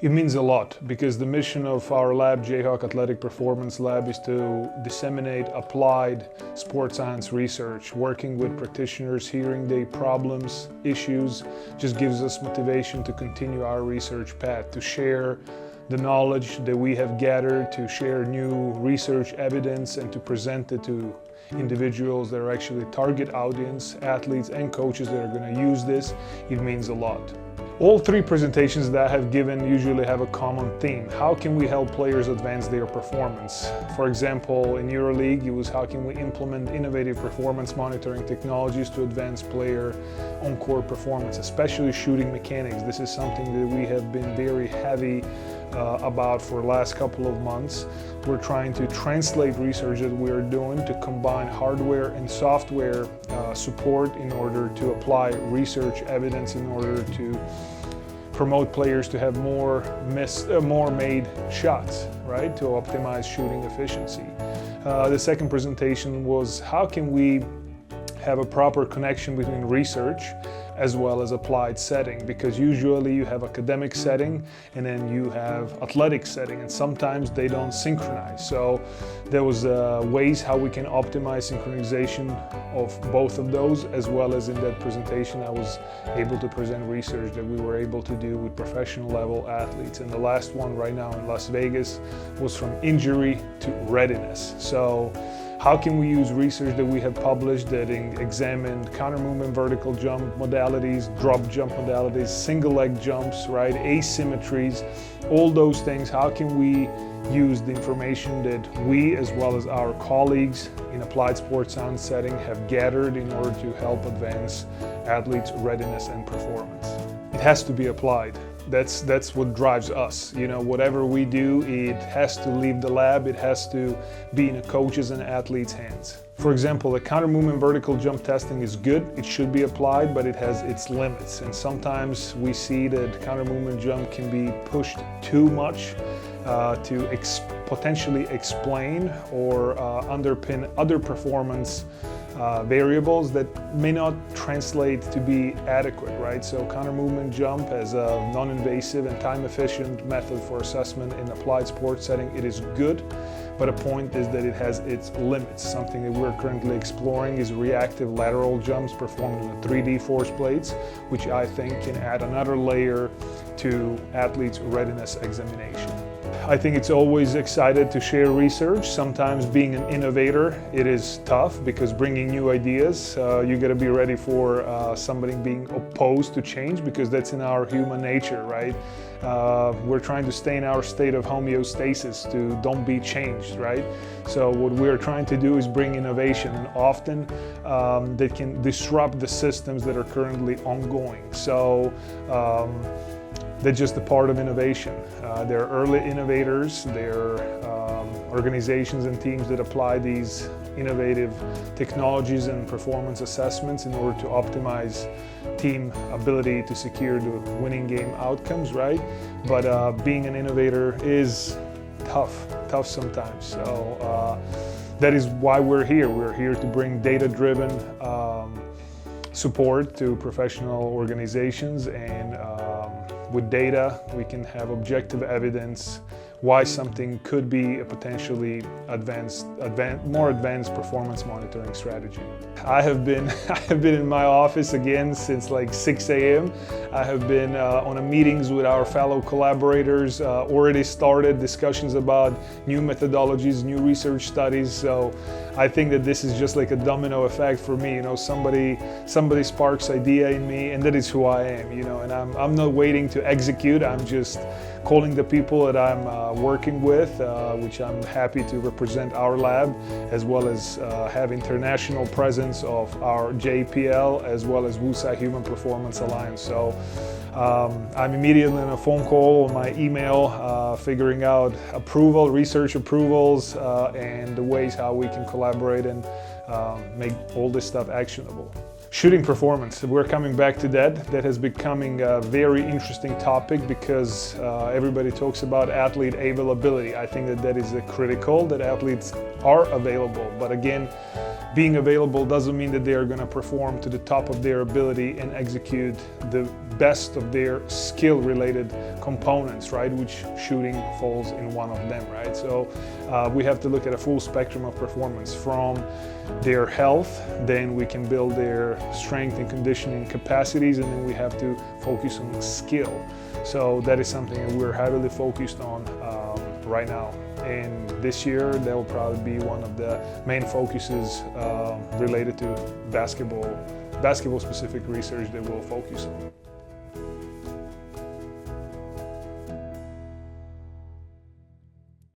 It means a lot because the mission of our lab, Jayhawk Athletic Performance Lab, is to disseminate applied sports science research. Working with practitioners, hearing their problems, issues, just gives us motivation to continue our research path, to share the knowledge that we have gathered, to share new research evidence, and to present it to individuals that are actually target audience, athletes and coaches that are going to use this. It means a lot. All three presentations that I have given usually have a common theme. How can we help players advance their performance? For example, in EuroLeague, it was how can we implement innovative performance monitoring technologies to advance player on-court performance, especially shooting mechanics. This is something that we have been very heavy about for the last couple of months. We're trying to translate research that we are doing to combine hardware and software support in order to apply research evidence in order to promote players to have more made shots, right? To optimize shooting efficiency. The second presentation was how can we have a proper connection between research as well as applied setting, because usually you have academic setting and then you have athletic setting, and sometimes they don't synchronize. So there was ways how we can optimize synchronization of both of those, as well as in that presentation I was able to present research that we were able to do with professional level athletes. And the last one right now in Las Vegas was from injury to readiness. So how can we use research that we have published that examined counter movement vertical jump modalities, drop jump modalities, single leg jumps, right, asymmetries, all those things. How can we use the information that we, as well as our colleagues in applied sports science setting, have gathered in order to help advance athletes' readiness and performance? It has to be applied. That's what drives us. You know, whatever we do, it has to leave the lab, it has to be in a coach's and athlete's hands. For example, the counter movement vertical jump testing is good, it should be applied, but it has its limits. And sometimes we see that counter movement jump can be pushed too much to potentially explain or underpin other performance variables that may not translate to be adequate, right? So counter movement jump as a non-invasive and time-efficient method for assessment in applied sports setting, it is good, but a point is that it has its limits. Something that we're currently exploring is reactive lateral jumps performed on the 3D force plates, which I think can add another layer to athletes' readiness examination. I think it's always exciting to share research. Sometimes being an innovator, it is tough because bringing new ideas, you got to be ready for somebody being opposed to change, because that's in our human nature, right? We're trying to stay in our state of homeostasis to don't be changed, right? So what we're trying to do is bring innovation, and often that can disrupt the systems that are currently ongoing. So that's just a part of innovation. There are early innovators, there are organizations and teams that apply these innovative technologies and performance assessments in order to optimize team ability to secure the winning game outcomes, right? But being an innovator is tough sometimes. So that is why we're here. We're here to bring data-driven support to professional organizations, and with data we can have objective evidence why something could be a potentially more advanced performance monitoring strategy. I have been in my office again since like 6 a.m. I have been on meetings with our fellow collaborators, already started discussions about new methodologies, new research studies. So I think that this is just like a domino effect for me. You know, somebody sparks idea in me, and that is who I am. You know, and I'm not waiting to execute. I'm just calling the people that I'm working with, which I'm happy to represent our lab, as well as have international presence of our JAPL, as well as WUSA Human Performance Alliance. So I'm immediately on a phone call, on my email, figuring out research approvals, and the ways how we can collaborate and make all this stuff actionable. Shooting performance, we're coming back to that. That has becoming a very interesting topic because everybody talks about athlete availability. I think that is critical, that athletes are available. But again, being available doesn't mean that they are going to perform to the top of their ability and execute the best of their skill-related components, right? Which shooting falls in one of them, right? So we have to look at a full spectrum of performance from their health, then we can build their strength and conditioning capacities, and then we have to focus on skill. So that is something that we're heavily focused on right now. And this year, that will probably be one of the main focuses related to basketball-specific research that we'll focus on.